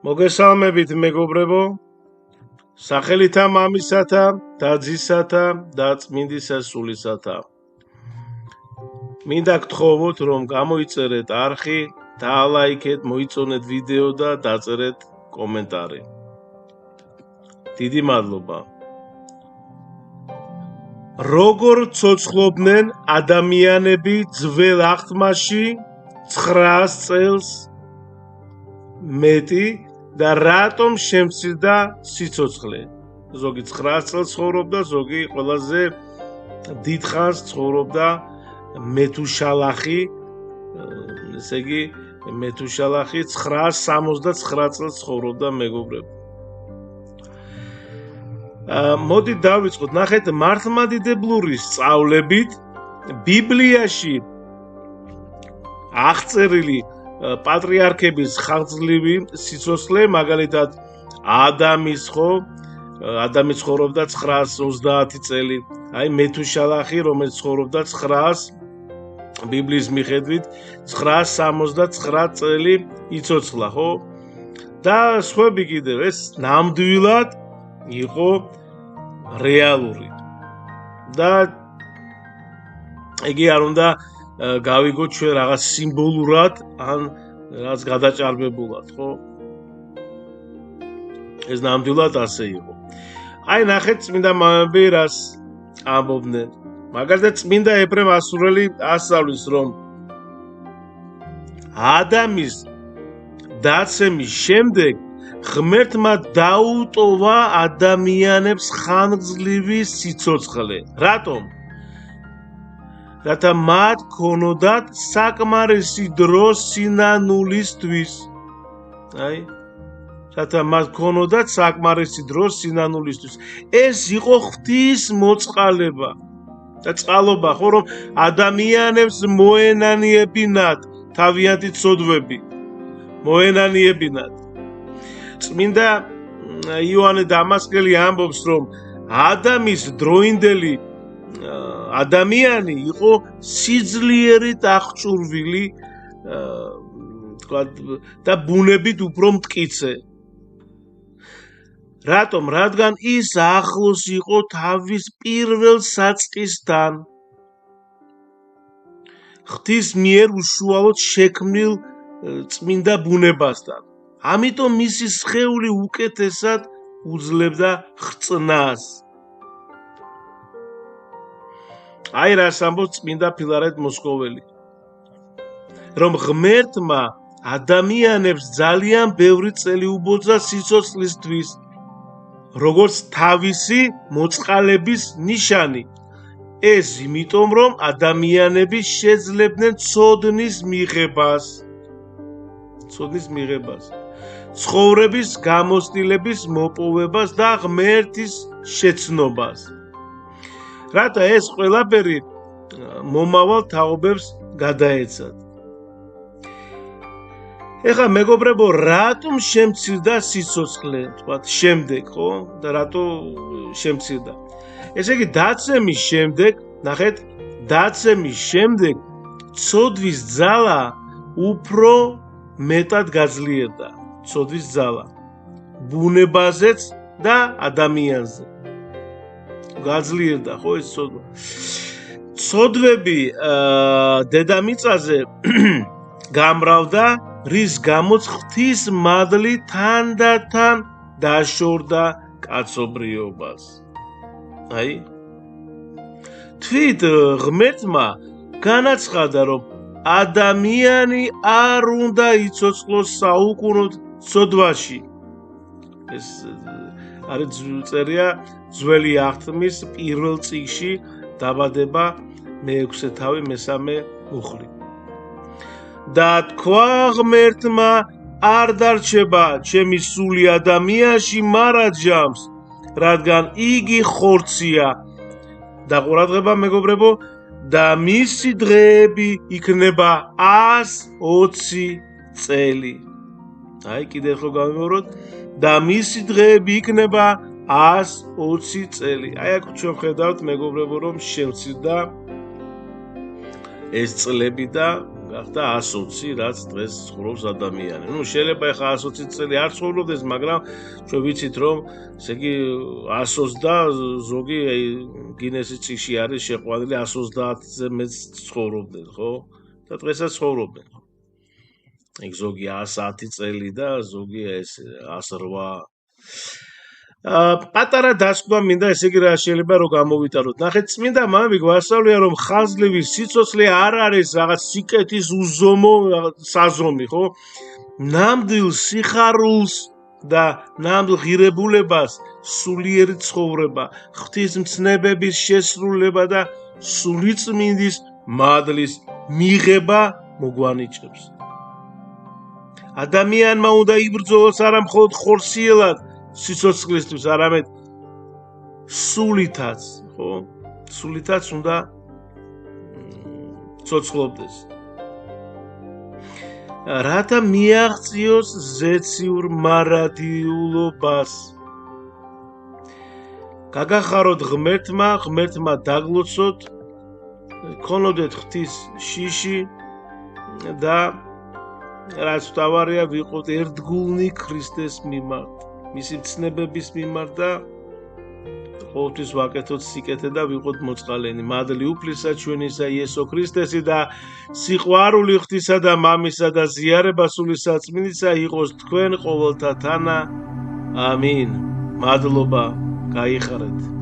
მოგესალმებით მეგობრებო, სახელითა მამისათა და ძისათა და წმინდისა სულისათა. მინდა გთხოვოთ, რომ გამოიწერეთ არხი, დაალაიქეთ, მოიწონეთ ვიდეო და დაწერეთ კომენტარი. დიდი მადლობა. როგორ ცოცხლობდნენ ადამიანები ძველ აღთმაში 900 წელს მეტი და რატომ შემცირდა სიცოცხლე? ზოგი 900 წელს ცხოვრობდა, ზოგი ყველაზე დიდხანს ცხოვრობდა მეთუშალახი, ესე იგი მეთუშალახი 969 წელს ცხოვრობდა მეგობრებო. მოდით დავიწყოთ, ნახეთ მართლმადიდებლური სწავლებით ბიბლიაში აღწერილი პატრიარქების ხანგრძლივი სიცოცხლე, მაგალითად ადამის ცხოვრობდა 930 წელი, აი მეთუშალახი, რომელიც ცხოვრობდა 900 ბიბლიის მიხედვით 969 წელი იცოცხლა, ხო? და სხვები კიდევ, ეს ნამდვილად იყო რეალური. და იგი არ უნდა გავიგოთ ჩვენ რაღაც სიმბოლურად ან რაღაც გადაჭარბებულად, ხო? ეს ნამდვილად ასე იყო. აი ნახეთ წმინდა მამები რას ამბობდნენ. მაგალითად წმინდა ეფრემ ასურელი ასწავლის, რომ ადამის დაცემის შემდეგ ღმერთმა დაუტოვა ადამიანებს ხანგრძლივი სიცოცხლე. რატომ? რათა მათ ქონოდათ საკმარისი დრო სინანულისთვის. აი, რათა მათ ქონოდათ საკმარისი დრო სინანულისთვის. ეს იყო ღვთის მოწყალება და წყალობა, ხო, რომ ადამიანებს მოენანიებინათ თავიანთი ცოდვები, მოენანიებინათ. წმინდა იოანე დამასკელი ამბობს, რომ ადამის დროინდელი ადამიანი იყო სიძლიერით აღჭურვილი და ბუნებით უფრო მტკიცე. რატომ? რადგან ის ახლოს იყო თავის პირველ საწყისთან, ღვთის მიერ უშუალოდ შექმნილ წმინდა ბუნებასთან. ამიტომ მისი სხეული უკეთესად უძლებდა ხრწნას. აი რას ამბობს წმინდა ფილარეტ მოსკოველი, რომ ღმერთმა ადამიანებს ძალიან ბევრი წელი უბოძა სიცოცხლისთვის, როგორც თავისი მოწყალების ნიშანი. ეს იმიტომ, რომ ადამიანები შეძლებდნენ ცოდნის მიღებას, ცხოვრების გამოცდილების მოპოვებას და ღმერთის შეცნობას. რათა ეს ყველაფერი მომავალ თაობებს გადაეცათ. ეხლა მეგობრებო, რატომ შემცირდა სიცოცხლე, თქვათ, შემდეგ, ხო? და რატო შემცირდა? ესე იგი, დაცემის შემდეგ, ნახეთ, დაცემის შემდეგ ცოდვის ძალა უფრო მეტად გაძლიერდა, ცოდვის ძალა ბუნებაზეც და ადამიანზე. გაძლიერდა, ხო, ეს ცოდვა. ცოდვები დედამიწაზე გამრავდა, რის გამოც ღვთის მადლი თანდათან დაშორდა კაცობრიობას. აი, თვით ღმერთმა განაცხადა, რომ ადამიანი არ უნდა იცოცხლოს საუკუნოდ ცოდვაში. ეს არის წერია ძველი აღთმის პირველ წიგნში, დაბადება მე-6 თავი მე-3 მუხლი. და თქვა ღმერთმა, არ დარჩება ჩემი სული ადამიანში, მარა ჯამს, რადგან იგი ხორცია. და ყურადღება მეგობრებო, და მისი დღეები იქნება 120 წელი. აი კიდევ ხო გამიმეოროთ, და მისი დღეები იქნება 120 წელი. აი აქ ჩვენ ხედავთ მეგობრებო, რომ შემცირდა ეს წლები და გახდა 120, რაც დღეს ცხოვრობს ადამიანი. ნუ შეიძლება ეხა 120 წელი არ ცხოვრობდეს, მაგრამ ჩვენ ვიცით რომ ესე იგი 120 და ზოგი გინესის წიგნში არის შეყვანილი 130-ზე მეც ცხოვრობდნენ, ხო? და დღესაც ცხოვრობენ. ეგ ზოგი 110 წელი და ზოგი ეს 108. პატარა დასკვნა მინდა, ესე იგი რა შეიძლება რომ გამოვიტაროთ. ნახეთ, წმინდა მამები გვასწავლია რომ ხაზლივი სიცოცხლე არ არის რაღაც სიკეთის უზომო საზომი, ხო? ნამდვილ სიხარულს და ნამდვილ ღირებულებას, სულიერი ცხოვრება, ღვთისმცნებების შესრულება და სულიწმინდის მადლის მიღება მოგვანიჭებს. ადამიანმა უნდა იბრძოლოს არა მხოლოდ ხორციელად სიცოცხლისთვის, არამედ სულითაც, ხო? სულითაც უნდა ცოცხლობდეს. რათა მიაღწიოს ზეციურ მარადიულობას. გაგახაროთ ღმერთმა, ღმერთმა დაგლოცოთ, ქონოდეთ ღვთის შიში და რაც თავარია ვიყოთ ერთგულნი ქრისტეს მიმართ, მისი მცნებების მიმართ და ყოველთვის ვაკეთოთ სიკეთე და ვიყოთ მოწყალენი. მადლი უფლისა ჩვენისა იესო ქრისტესი და სიყვარული ღვთისა და მამისა და ზიარება სული საწმინდისა იყოს თქვენ ყოველთა თანა. ამინ. მადლობა, გაიხარეთ.